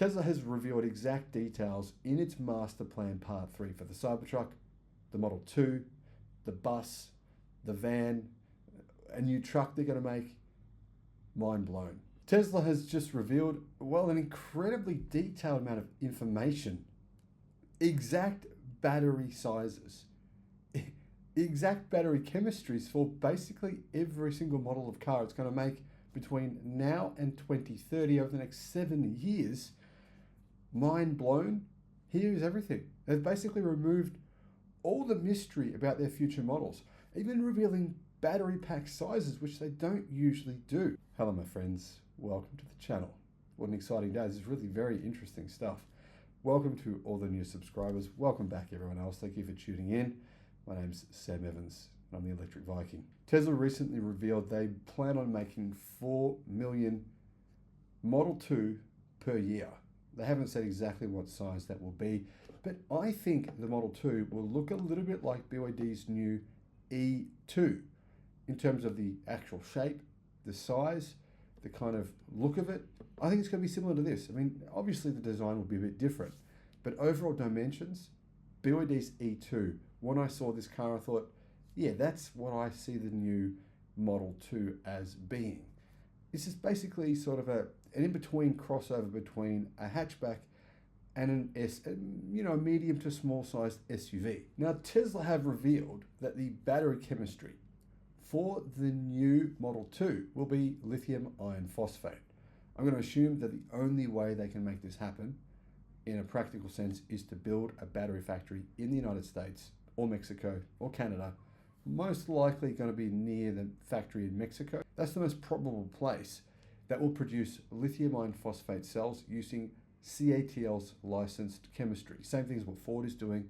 Tesla has revealed exact details in its master plan part 3 for the Cybertruck, the Model 2, the bus, the van, a new truck they're going to make. Mind blown. Tesla has just revealed, well, an incredibly detailed amount of information. Exact battery sizes, exact battery chemistries for basically every single model of car it's going to make between now and 2030 over the next 7 years. Mind blown. Here's everything. They've basically removed all the mystery about their future models, even revealing battery pack sizes, which they don't usually do. Hello, my friends. Welcome to the channel. What an exciting day. This is really very interesting stuff. Welcome to all the new subscribers. Welcome back, everyone else. Thank you for tuning in. My name's Sam Evans, and I'm the Electric Viking. Tesla recently revealed they plan on making 4 million Model 2 per year. They haven't said exactly what size that will be, but I think the Model 2 will look a little bit like BYD's new E2 in terms of the actual shape, the size, the kind of look of it. I think it's going to be similar to this. I mean, obviously the design will be a bit different, but overall dimensions, BYD's E2, when I saw this car, I thought, yeah, that's what I see the new Model 2 as being. This is basically sort of an in-between crossover between a hatchback and a medium to small sized SUV. Now, Tesla have revealed that the battery chemistry for the new Model 2 will be lithium iron phosphate. I'm going to assume that the only way they can make this happen in a practical sense is to build a battery factory in the United States or Mexico or Canada, most likely going to be near the factory in Mexico. That's the most probable place that will produce lithium iron phosphate cells using CATL's licensed chemistry. Same thing as what Ford is doing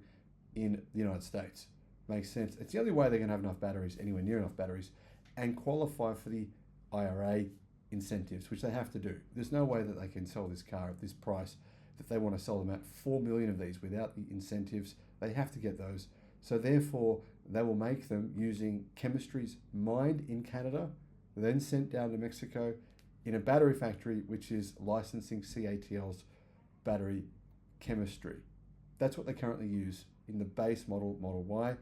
in the United States. Makes sense. It's the only way they're going to have enough batteries, anywhere near enough batteries, and qualify for the IRA incentives, which they have to do. There's no way that they can sell this car at this price, that they want to sell them at 4 million of these without the incentives. They have to get those. So therefore, they will make them using chemistries mined in Canada, then sent down to Mexico in a battery factory, which is licensing CATL's battery chemistry. That's what they currently use in the base model, Model Y,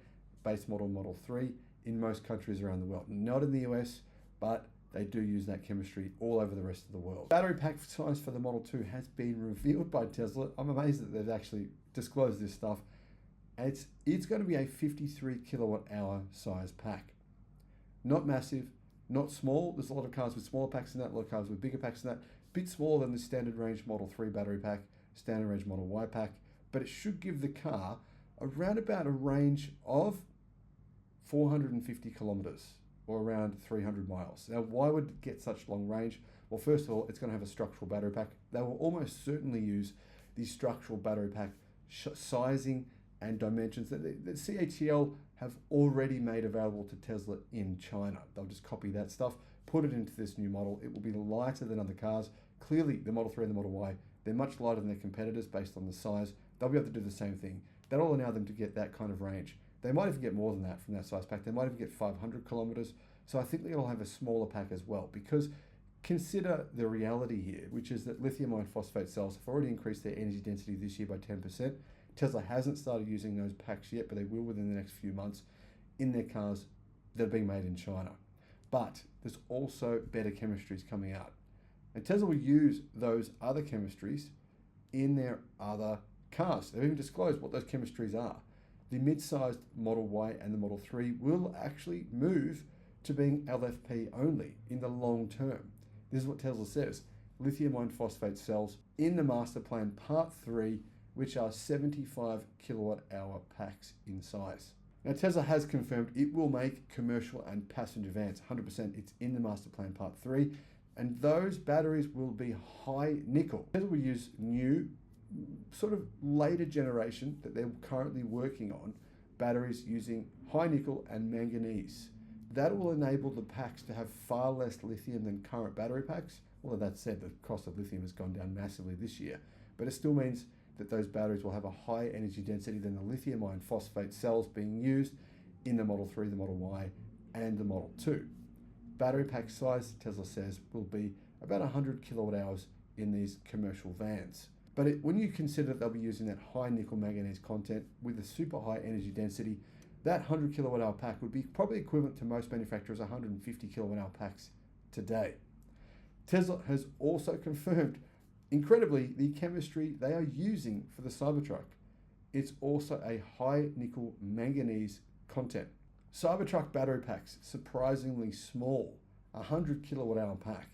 base model, Model 3, in most countries around the world. Not in the US, but they do use that chemistry all over the rest of the world. Battery pack size for the Model 2 has been revealed by Tesla. I'm amazed that they've actually disclosed this stuff. It's going to be a 53 kilowatt hour size pack. Not massive, not small. There's a lot of cars with smaller packs than that, a lot of cars with bigger packs than that. Bit smaller than the standard range Model 3 battery pack, standard range Model Y pack, but it should give the car around about a range of 450 kilometers or around 300 miles. Now, why would it get such long range? Well, first of all, it's going to have a structural battery pack. They will almost certainly use the structural battery pack sizing and dimensions that CATL have already made available to Tesla in China. They'll just copy that stuff, put it into this new model. It will be lighter than other cars. Clearly, the Model 3 and the Model Y, they're much lighter than their competitors based on the size. They'll be able to do the same thing. That'll allow them to get that kind of range. They might even get more than that from that size pack. They might even get 500 kilometers. So I think they'll have a smaller pack as well, because consider the reality here, which is that lithium iron phosphate cells have already increased their energy density this year by 10%. Tesla hasn't started using those packs yet, but they will within the next few months in their cars that are being made in China. But there's also better chemistries coming out. And Tesla will use those other chemistries in their other cars. They've even disclosed what those chemistries are. The mid-sized Model Y and the Model 3 will actually move to being LFP only in the long term. This is what Tesla says. Lithium iron phosphate cells in the master plan part 3, which are 75 kilowatt hour packs in size. Now, Tesla has confirmed it will make commercial and passenger vans. 100%, it's in the master plan part 3. And those batteries will be high nickel. Tesla will use new, sort of later generation that they're currently working on, batteries using high nickel and manganese. That will enable the packs to have far less lithium than current battery packs. Although that said, the cost of lithium has gone down massively this year. But it still means that those batteries will have a higher energy density than the lithium iron phosphate cells being used in the Model 3, the Model Y, and the Model 2. Battery pack size, Tesla says, will be about 100 kilowatt hours in these commercial vans. But when you consider that they'll be using that high nickel manganese content with a super high energy density, that 100 kilowatt hour pack would be probably equivalent to most manufacturers' 150 kilowatt hour packs today. Tesla has also confirmed, incredibly, the chemistry they are using for the Cybertruck. It's also a high nickel manganese content. Cybertruck battery packs, surprisingly small, 100 kilowatt hour pack.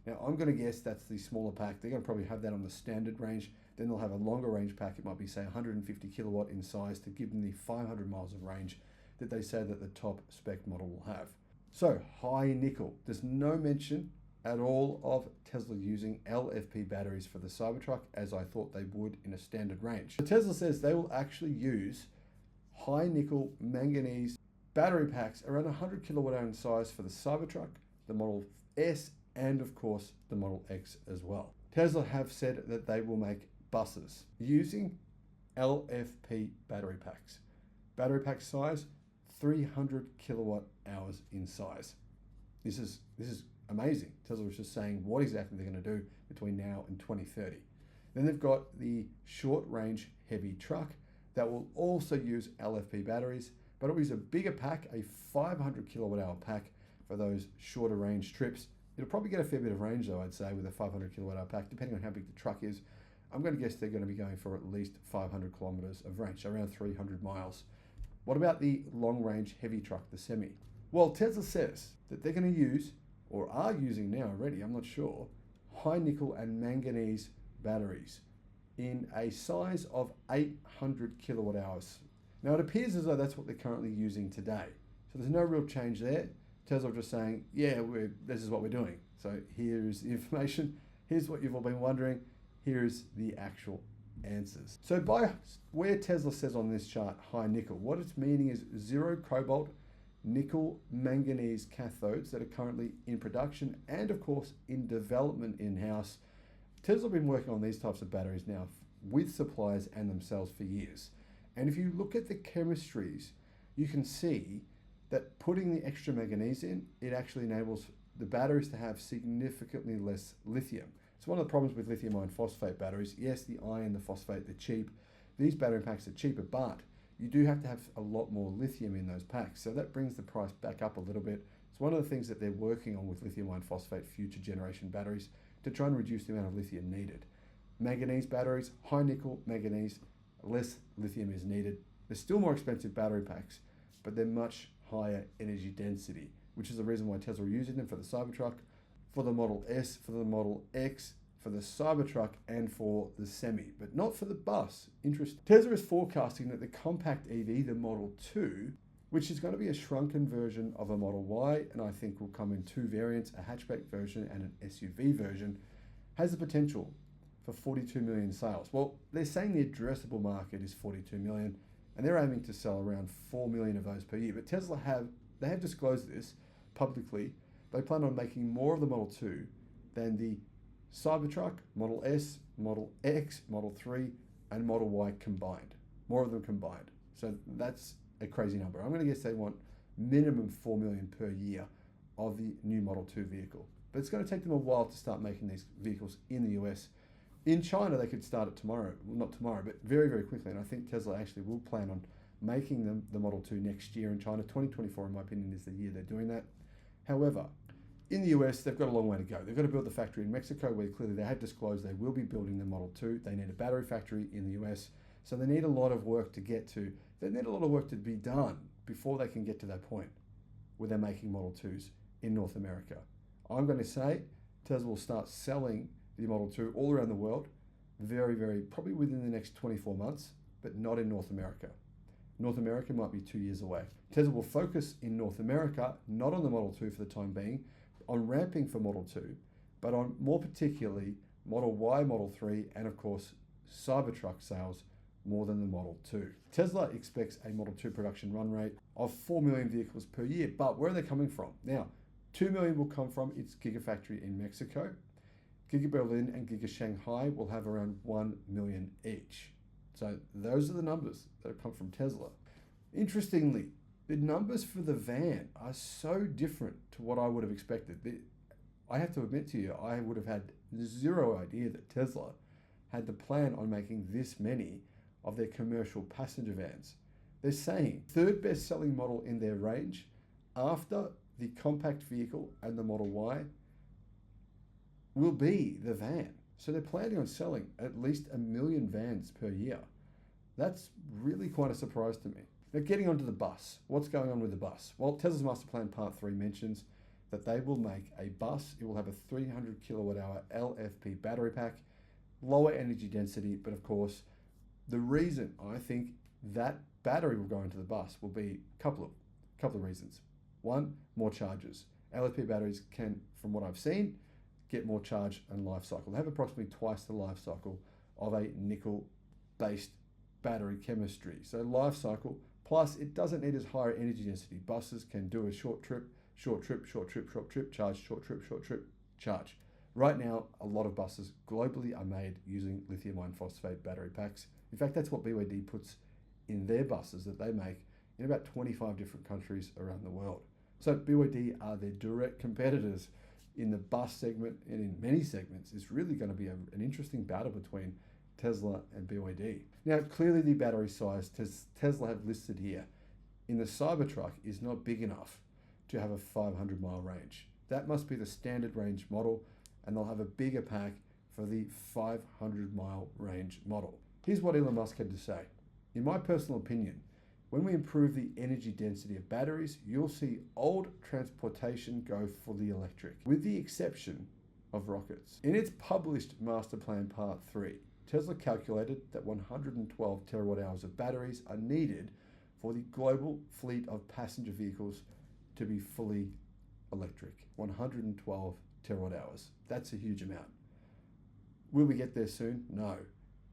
Now I'm going to guess that's the smaller pack. They're going to probably have that on the standard range. Then they'll have a longer range pack. It might be say 150 kilowatt in size to give them the 500 miles of range that they say that the top spec model will have. So high nickel. There's no mention at all of Tesla using LFP batteries for the Cybertruck, as I thought they would in a standard range. So Tesla says they will actually use high nickel manganese battery packs around 100 kilowatt hour in size for the Cybertruck, the Model S, and of course the Model X as well. Tesla have said that they will make buses using LFP battery packs. Battery pack size, 300 kilowatt hours in size. This is amazing. Tesla was just saying what exactly they're going to do between now and 2030. Then they've got the short range heavy truck that will also use LFP batteries, but it'll use a bigger pack, a 500 kilowatt hour pack for those shorter range trips. It'll probably get a fair bit of range though, I'd say, with a 500 kilowatt hour pack, depending on how big the truck is. I'm going to guess they're going to be going for at least 500 kilometers of range, so around 300 miles. What about the long range heavy truck, the Semi? Well, Tesla says that they're going to use, or are using now already, I'm not sure, high nickel and manganese batteries in a size of 800 kilowatt hours. Now it appears as though that's what they're currently using today. So there's no real change there. Tesla are just saying, yeah, this is what we're doing. So here's the information. Here's what you've all been wondering. Here's the actual answers. So by where Tesla says on this chart, high nickel, what it's meaning is zero cobalt, nickel manganese cathodes that are currently in production and of course in development in-house. Tesla have been working on these types of batteries now with suppliers and themselves for years. And if you look at the chemistries, you can see that putting the extra manganese in, it actually enables the batteries to have significantly less lithium. It's one of the problems with lithium iron phosphate batteries. Yes, the iron, the phosphate, they're cheap. These battery packs are cheaper, but you do have to have a lot more lithium in those packs. So that brings the price back up a little bit. It's one of the things that they're working on with lithium iron phosphate future generation batteries to try and reduce the amount of lithium needed. Manganese batteries, high nickel manganese, less lithium is needed. They're still more expensive battery packs, but they're much higher energy density, which is the reason why Tesla are using them for the Cybertruck, for the Model S, for the Model X, for the Cybertruck, and for the Semi, but not for the bus. Interesting. Tesla is forecasting that the compact EV, the Model 2, which is going to be a shrunken version of a Model Y, and I think will come in two variants, a hatchback version and an SUV version, has the potential for 42 million sales. Well, they're saying the addressable market is 42 million, and they're aiming to sell around 4 million of those per year. But Tesla have disclosed this publicly. They plan on making more of the Model 2 than the Cybertruck, Model S, Model X, Model 3, and Model Y combined. More of them combined. So that's a crazy number. I'm going to guess they want minimum 4 million per year of the new Model 2 vehicle. But it's going to take them a while to start making these vehicles in the US. In China, they could start it tomorrow. Well, not tomorrow, but very, very quickly. And I think Tesla actually will plan on making them the Model 2 next year in China. 2024, in my opinion, is the year they're doing that. However, in the US, they've got a long way to go. They've got to build the factory in Mexico, where clearly they have disclosed they will be building the Model 2. They need a battery factory in the US. So they need a lot of work to get to. They need a lot of work to be done before they can get to that point where they're making Model 2s in North America. I'm going to say Tesla will start selling the Model 2 all around the world very, very, probably within the next 24 months, but not in North America. North America might be 2 years away. Tesla will focus in North America, not on the Model 2 for the time being, on ramping for Model 2, but on more particularly Model Y, Model 3, and of course, Cybertruck sales more than the Model 2. Tesla expects a Model 2 production run rate of 4 million vehicles per year, but where are they coming from? Now, 2 million will come from its Gigafactory in Mexico. Giga Berlin and Giga Shanghai will have around 1 million each. So those are the numbers that have come from Tesla. Interestingly, the numbers for the van are so different to what I would have expected. I have to admit to you, I would have had zero idea that Tesla had the plan on making this many of their commercial passenger vans. They're saying third best selling model in their range after the compact vehicle and the Model Y will be the van. So they're planning on selling at least 1 million vans per year. That's really quite a surprise to me. Now, getting onto the bus, what's going on with the bus? Well, Tesla's Master Plan Part 3 mentions that they will make a bus. It will have a 300 kilowatt hour LFP battery pack, lower energy density, but of course, the reason I think that battery will go into the bus will be a couple of reasons. One, more charges. LFP batteries can, from what I've seen, get more charge and life cycle. They have approximately twice the life cycle of a nickel-based battery chemistry. So life cycle, plus it doesn't need as higher energy density. Buses can do a short trip, charge, short trip, charge. Right now, a lot of buses globally are made using lithium iron phosphate battery packs. In fact, that's what BYD puts in their buses that they make in about 25 different countries around the world. So BYD are their direct competitors in the bus segment and in many segments. It's really going to be an interesting battle between Tesla and BYD. Now, clearly the battery size Tesla have listed here in the Cybertruck is not big enough to have a 500-mile range. That must be the standard range model, and they'll have a bigger pack for the 500-mile range model. Here's what Elon Musk had to say. In my personal opinion, when we improve the energy density of batteries, you'll see old transportation go fully electric, with the exception of rockets. In its published Master Plan Part 3, Tesla calculated that 112 terawatt hours of batteries are needed for the global fleet of passenger vehicles to be fully electric. 112 terawatt hours. That's a huge amount. Will we get there soon? No.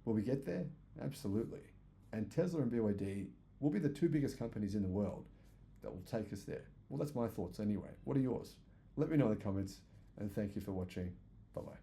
Will we get there? Absolutely. And Tesla and BYD will be the two biggest companies in the world that will take us there. Well, that's my thoughts anyway. What are yours? Let me know in the comments, and thank you for watching. Bye-bye.